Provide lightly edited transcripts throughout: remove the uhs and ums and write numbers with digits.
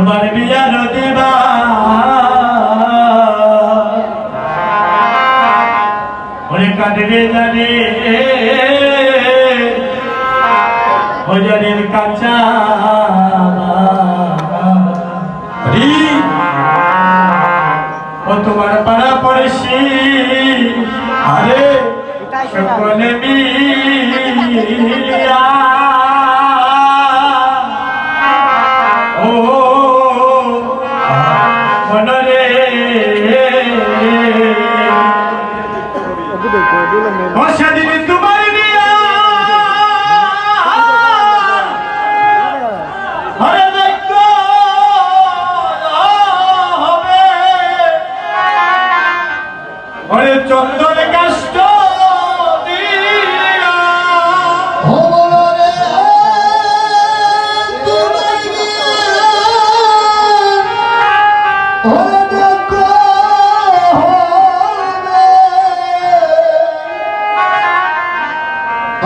তোমার বিয়ার দিবা ওরে কাটবে জানে ও জানের কাঁচা ও তোমার পাড়া পড়েছি আরে সকলে মিলিয়া ও মনরে ও সেদিন তোমার বিয়া আরে দেখো হবে ওরে চন্দন কাষ্ট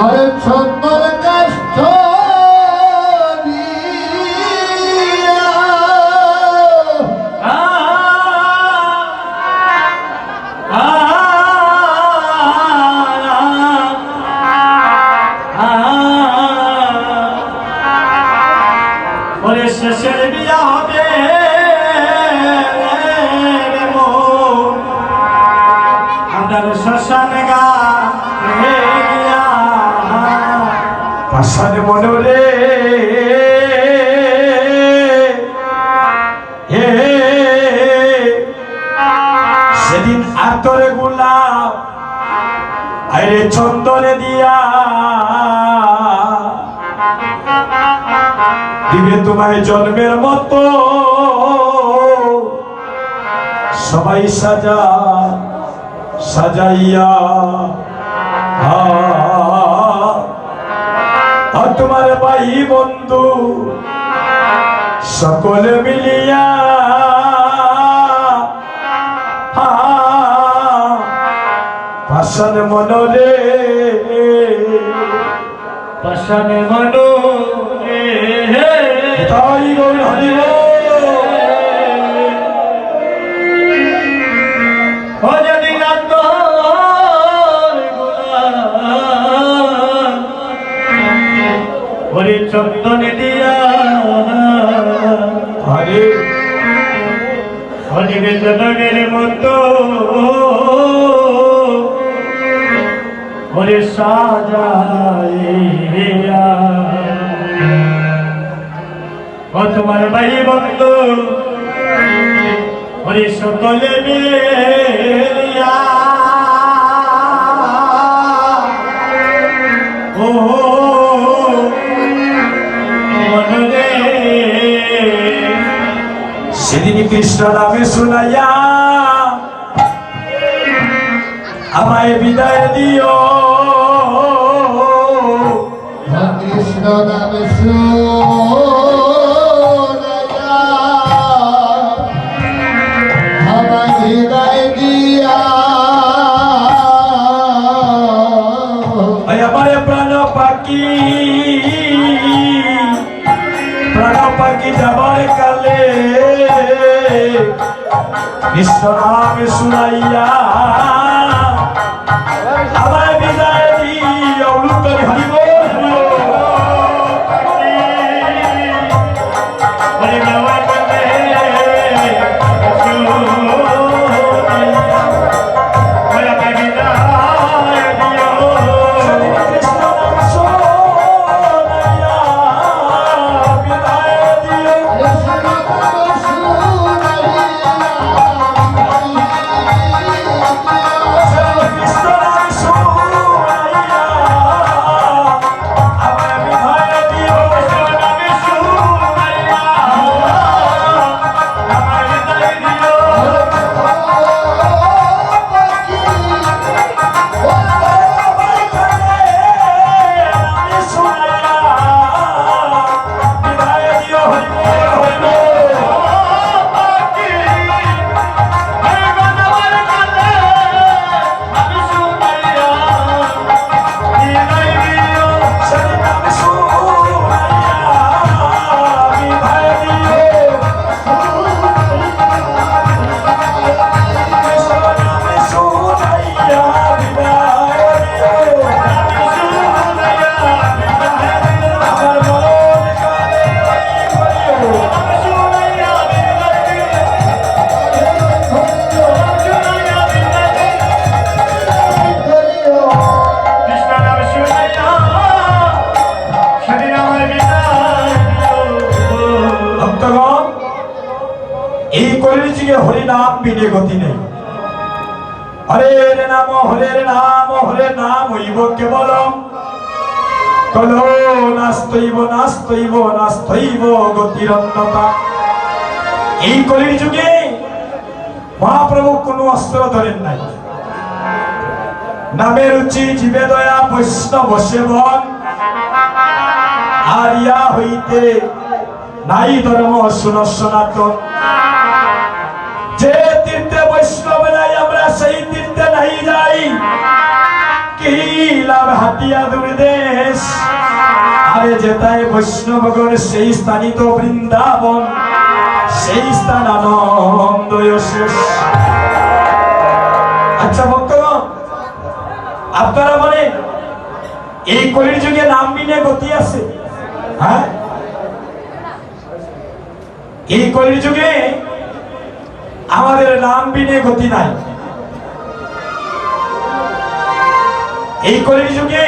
আরে চন্দন কাষ্ঠ ওরে শেষের বিয়া হবে আপনার শ্মশান গা পাশান মনরে সেদিন আতরে গোলাপ আরে চন্দনে দিয়া দিবে তোমায় জন্মের মতো সবাই সাজাইয়া আর তোমার ভাই বন্ধু সকলে মিলিয়া পাশান মনরে পাশান মনরে তাই গৌর হরি ও যদি রাত ওরে চন্দনে দিয়া আরে অনিবে জনগের মতো ওরে সাজাইয়া ও তোমার ভাই বন্ধু ওরে সকলে মিলিয়া ও সেদিন কৃষ্ণ নামে শুনাইয়া আমায় বিদায় দিও কৃষ্ণ নামে শুনাইয়া আমায় বিদায় দিয়া আমারে প্রাণ পাখি যাবার কালে কৃষ্ণ নামে শুনাইয়া আমায় বিদায় দিও লুটরি হরিব শুনাইয়া কলির যুগে হরি নাম বিনে গতি নেই। হরের নাম হইব কেবলম কলো নাস্তৈব নাস্তৈব নাস্তৈব গতিরন্নতা। এই কলির যুগে মহাপ্রভু কোনো অস্ত্র ধরেন নাই। নামের রুচি জীবে দয়া বৈষ্ণব সেবন, আর ইয়া হইতে নাই ধর্ম শুন সনাতন। যে তীর্থে বৈষ্ণব নাই আমরা সেই তীর্থে নাই যাই, কি লাভ হাতিয়া দুর্দেশ। আরে যেতায় বৈষ্ণবগণ সেই স্থানই তো বৃন্দাবন, সেই স্থান আনন্দ শেষ। আচ্ছা ভক্তগণ, আপনারা বলেন এই কলির যুগে নাম বিনে গতি আছে? হ্যাঁ, এই কলির যুগে আমাদের নাম বিনে গতি নাই। এই কলির যুগে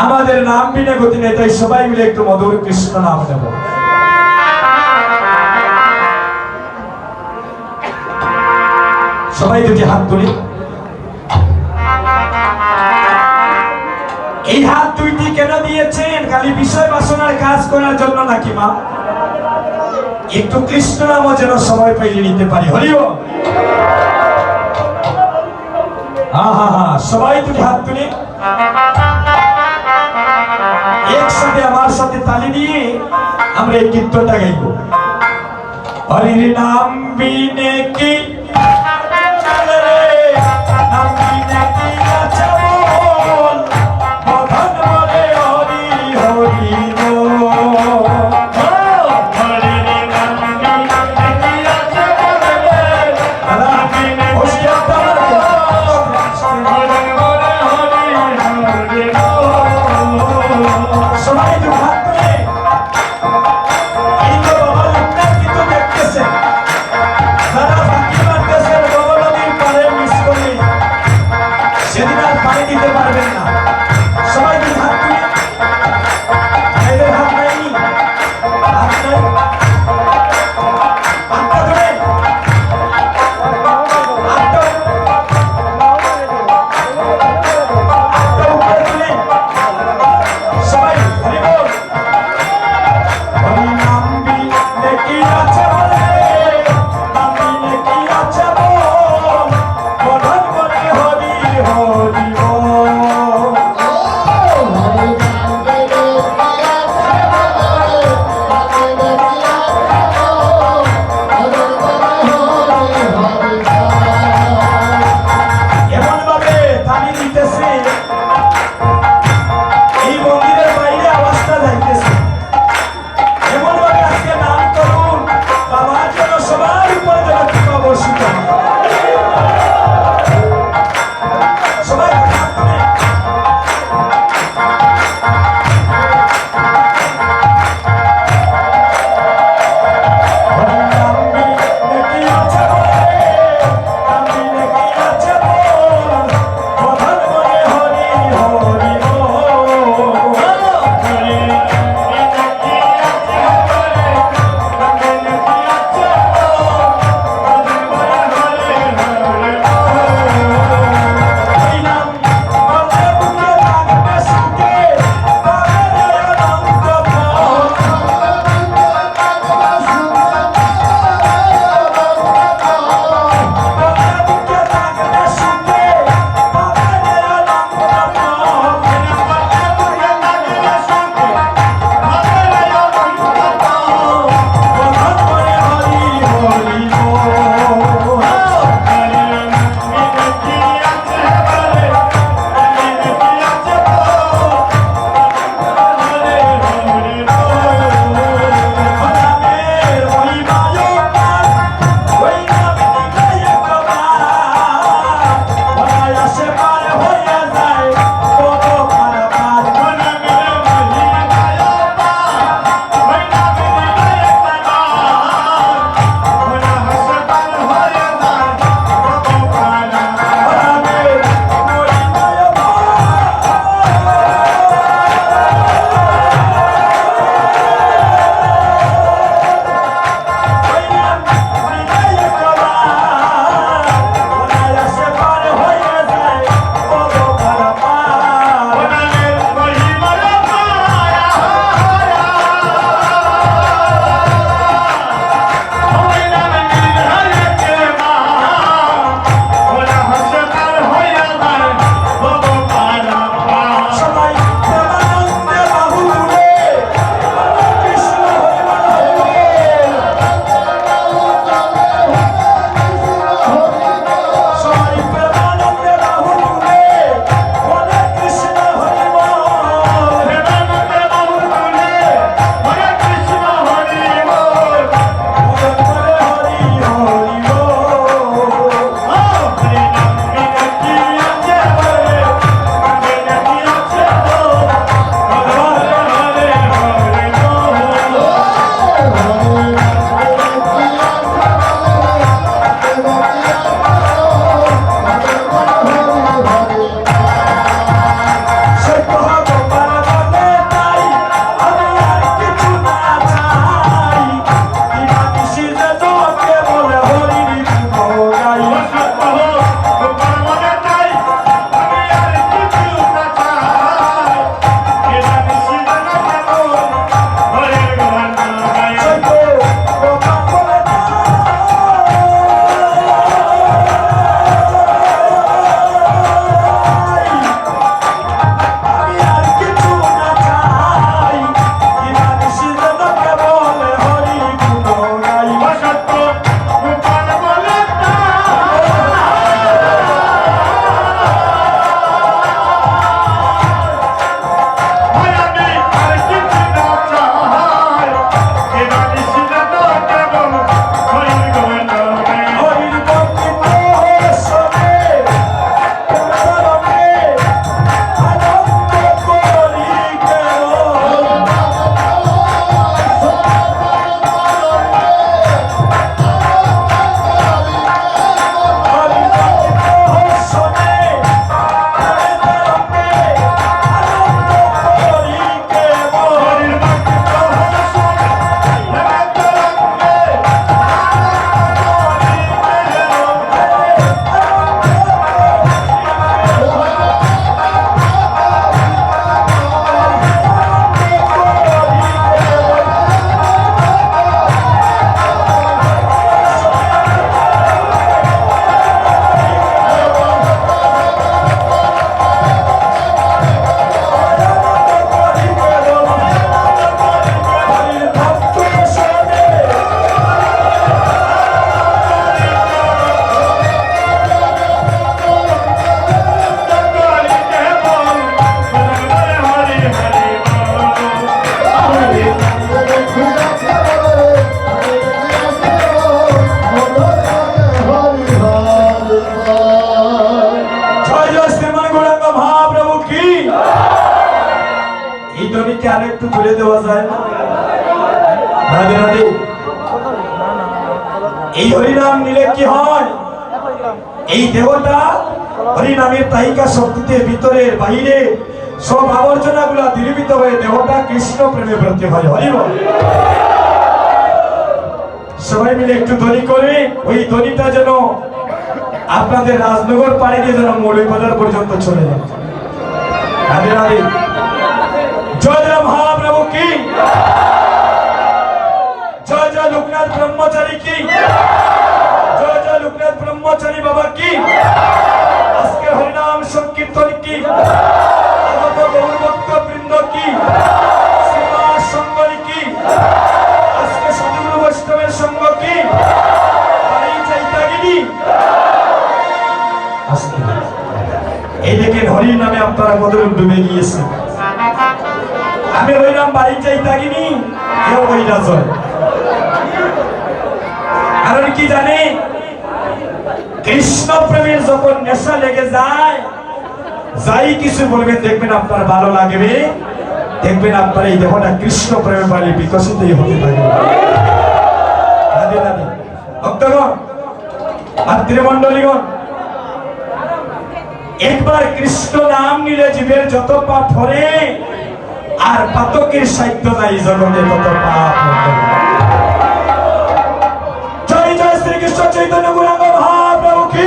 আমাদের নাম বিনে গতি নেই। তাই সবাই মিলে একটু মধুর কৃষ্ণ নাম নেব। সবাই দুটি হাত তুলি। এই হাত দুইটি কেন দিয়েছেন? খালি বিষয় বাসনার কাজ করার জন্য নাকি মা? একটু কৃষ্ণ নাম যেন সময় পাইলে নিতে পারি। হরিও সবাই দুটি হাত তুলি, একসাথে আমার সাথে তালি দিয়ে আমরা এই কীর্তনটা গাইব। হরির নাম বিনে কি যারা তুলে দেওয়া যায় না? রাধে রাধে। এই হরিনাম নিলে কি হয়? এই দেহটা হরিনামের তাহিকা শক্তিতে ভিতরের বাইরে সব আবর্জনা গুলা দূরীভূত হয়ে দেহটা কৃষ্ণ প্রেমে ব্রতী হয়। হরি বল। সবাই মিলে একটু ধ্বনি করে ওই ধ্বনিটা যেন আপনাদের রাজনগর পাড়ি দিয়ে যেন মৌলভীবাজার পর্যন্ত চলে যায়। রাধে রাধে। জয় জয় মহাপ্রভু কি, জয় জয় লোকনাথ ব্রহ্মচারী কি, জয় জয় লোকনাথ ব্রহ্মচারী বাবা কি, আজকে হরিনাম সংকীর্তন কি, আগত গৌর ভক্ত বৃন্দ কি, শ্রীবাস সঙ্গী কি, আজকে সাধুগুরু বৈষ্ণবের সঙ্গ কি, বাড়ি চাইতাগিনি। এই দেখেন হরির নামে আপনারা কত ডুবে গিয়েছে। আমি হইলাম বাড়ি চাইতাগিনি, কেউ হইরা জয়। কারণ কি জানে, কৃষ্ণ প্রেমের যখন নেশা লেগে যায়, যাই কিছু বলবেন দেখবেন আপনার ভালো লাগবে, দেখবেন আপনার এই দেহটা কৃষ্ণ প্রেমে বলে বিকশিতই হতে থাকবে। রাধে রাধে। ভক্তগণ, মাতৃমণ্ডলীগণ, একবার কৃষ্ণ নাম নিলে জীবের যত পাপ ধরে আর পাতকের সাহিত্য নাই জগতে তত পাপ। জয় জয় শ্রীকৃষ্ণ চৈতন্য গৌরাঙ্গ মহাপ্রভু কি।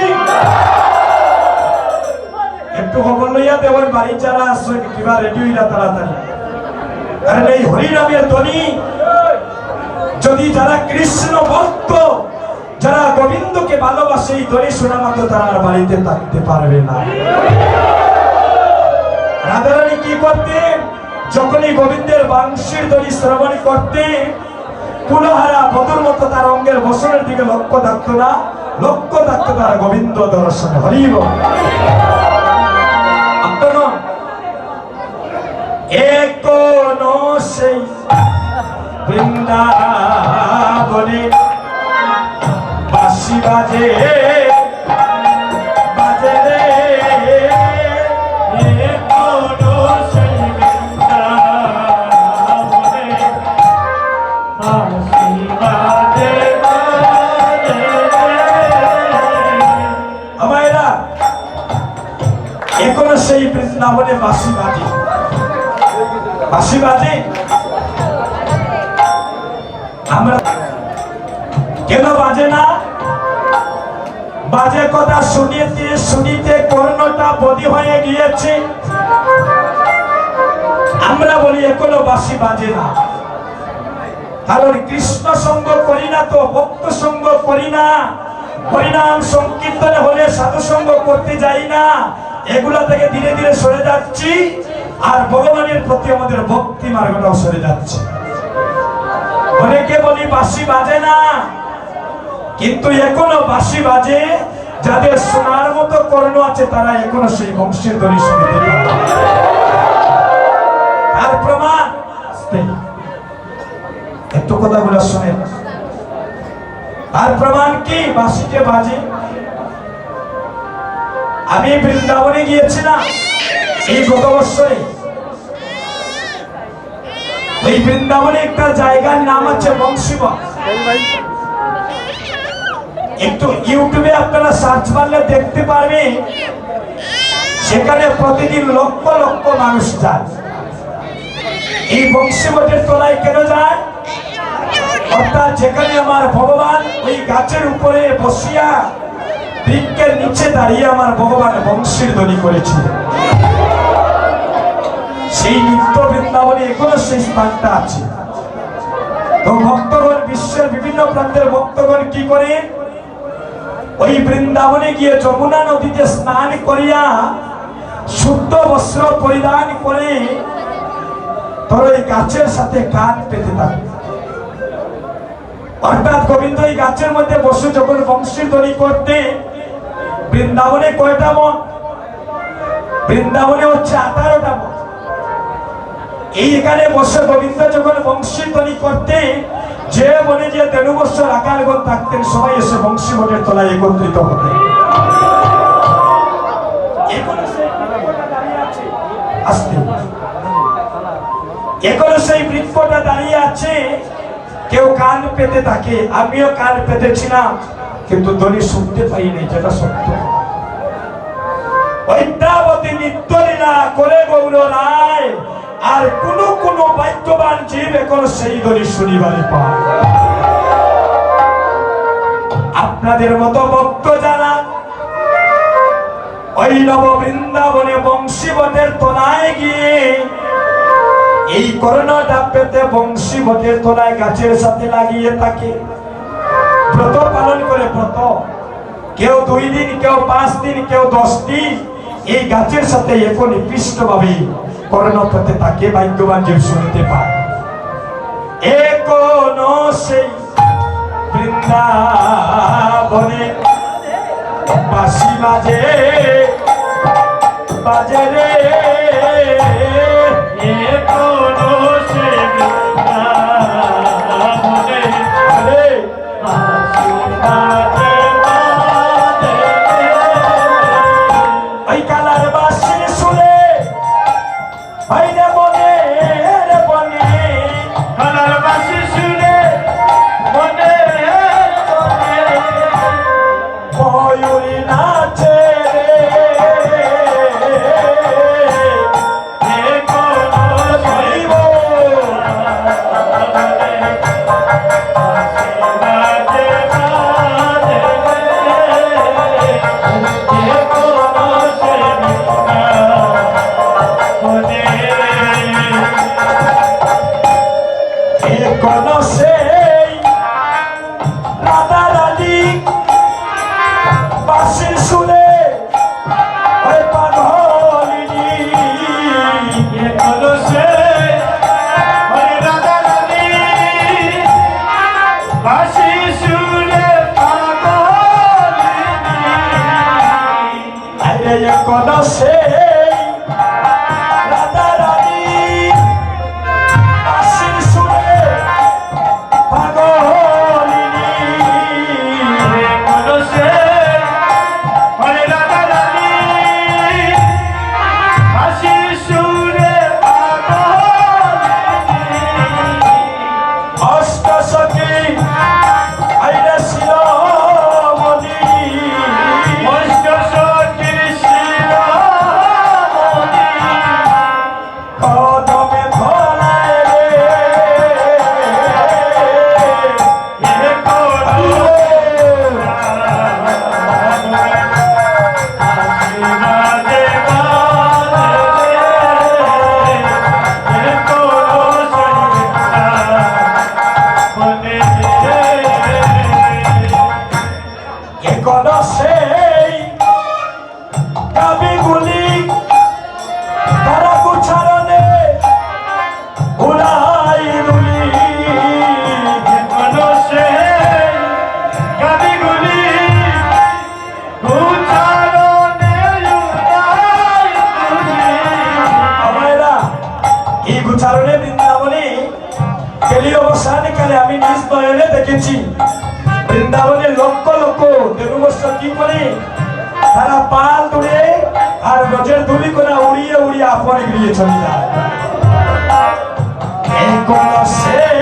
একটু খবর লইয়া দেবেন বাড়ির যারা আসছে কিবা রেডি হইলা তাড়াতাড়ি। কারণ এই হরিনামের ধ্বনি যদি যারা কৃষ্ণ ভক্ত, যারা গোবিন্দকে ভালোবাসে, এই ধ্বনি শোনা মাত্র তারা আর বাড়িতে থাকতে পারবে না। রাধারানী কি করতে, যখনই গোবিন্দের বাংশীর ধ্বনি শ্রবণ করতে, কুলহারা বধুর মতো তার অঙ্গের বসনের দিকে লক্ষ্য থাকতো না, লক্ষ্য থাকতো তার গোবিন্দ দর্শনে। হরি বল। এখনো সেই বৃন্দাবনে বাঁশি বাজে বাজে রে, এখনো সেই বৃন্দাবনে বাঁশি বাজে বাজে রে। আমায়রা এখনো সেই বৃন্দাবনে বাঁশি বাজে, বাঁশি বাজে। আমরা কেন বাজে না? বাজে কথা শুনিতে শুনিতে কর্ণটা বদি হয়ে গিয়েছে। আমরা বলি এখনো বাঁশি বাজে না, কারণ কৃষ্ণ সঙ্গ করি না, তো ভক্ত সঙ্গ করি না, হরিনাম সংকীর্তনে হলে সাধু সঙ্গ করতে যাই না, এগুলা থেকে ধীরে ধীরে সরে যাচ্ছি, আর ভগবানের প্রতি আমাদের ভক্তি মার্গটাও সরে যাচ্ছে। অনেকে বলি বাঁশি বাজে না, কিন্তু এখনো বাঁশি বাজে। যাদের শোনার মতো কর্ণ আছে তারা এখনো সেই বংশের ধ্বনি শুনতে পায়। তার প্রমাণ একটু কথাগুলো শুনে, তার প্রমাণ কি বাঁশিতে বাজে। আমি বৃন্দাবনে গিয়েছিলাম এই গত বছরে। এই বৃন্দাবনে একটা জায়গার নাম আছে বংশীবন। একটু ইউটিউবে আপনারা সার্চ মারলে দেখতে পারবেন, সেখানে প্রতিদিন লক্ষ লক্ষ মানুষ যায়। এই বংশীবনের তলায় কেন যায়? অর্থাৎ যেখানে আমার ভগবান ওই গাছের উপরে বসিয়া বৃক্ষের নিচে দাঁড়িয়ে আমার ভগবান বংশীর ধ্বনি করেছিলেন, সেই নিত্য বৃন্দাবনে এখনো সেই স্থানটা আছে। তো ভক্তগণ, বিশ্বের বিভিন্ন প্রান্তের ভক্তগণ কি করে, ওই বৃন্দাবনে গিয়ে যমুনা নদীতে স্নান করিয়া শুদ্ধ বস্ত্র পরিধান করে তোর ওই গাছের সাথে কান পেতে থাকে। অর্থাৎ গোবিন্দ এই গাছের মধ্যে বসে যখন বংশীর ধ্বনি করতে, বৃন্দাবনে কয়টা বন? বৃন্দাবনে হচ্ছে 18টা বন। এইখানে বসে গোবিন্দ যখন বংশীর ধ্বনি করতে, যে বনে যে 13 বছর আকারগণ থাকতেন সবাই এসে বংশী বনের তলায় একত্রিত হতেন। এখনো সেই বৃক্ষটা দাঁড়িয়ে আছে, কেউ কান পেতে থাকে, আমিও কান পেতেছিলাম, কিন্তু ধ্বনি শুনতে পাইনি, যেটা সত্য। ঐদ্যাবতী নিত্যলীলা করে গৌর রায়, আর কোন কোন বাদ্যবান জীব এখনো সেই ধ্বনি শুনিবারে পায়। আপনাদের মতো ভক্ত যারা ওই নব বৃন্দাবনে বংশীবটের তলায় গিয়ে এই করোনাটা পেতে বংশীবটের তলায় গাছের সাথে লাগিয়ে থাকে, ব্রত পালন করে, ব্রত কেউ 2 দিন, কেউ 5 দিন, কেউ 10 দিন এই গাছের সাথে এখন নিবিষ্ট ভাবে করোনা পেতে তাকে ভাগ্যবান জীব শুনতে পায়। এখনো সেই বৃন্দাবনে বাঁশি বাজে বাজে রে, এখনো সেই বৃন্দাবনে আরে বাঁশি বাজে বাজে রে। ওই কালার বাঁশির সুরে বাইরে বনে রে বনে, কালার বাঁশি সুরে বনে রে বনে, ময়ূরী নাচে রে, এখনো শৈব বাঁশি বাজে বাজে রে, এখনো সেই বৃন্দাবনে, এখনো সেই রাধা রানী বাঁশির সুরে ওই পাগলিনী, এখনো সেই ওই রাধা রানী বাঁশির সুরে পাগলিনী, আরে এখনো সেই রাধা রানী বাঁশির সুরে পাগলিনী, এখনো সেই ওই রাধা রানী বাঁশির সুরে পাগলিনী। অষ্টসখী আইরে শিরোমণি, অষ্টসখী শিরোমণি, কদমে ধরায় রে, এখনো বাঁশি বাজে বাজে রে, এখনো সেই বৃন্দাবনে, এখনো সেই কবিগুলি তারা গুছারণে উড়াই রুলি, এখনো সেই কবিগুলি গুছারণে উড়াই রুলি। আমারা এই গুছারণে বৃন্দাবনে গেলি অবসানকালে আমি নিজ নয়নে দেখেছি, বৃন্দাবনে লক্ষ লক্ষ দেববর্ষ কি করে তারা পাল তুলে আর গজের ধুলি করে উড়িয়ে উড়িয়ে আপন গিয়ে চলে যায়। এখনো সেই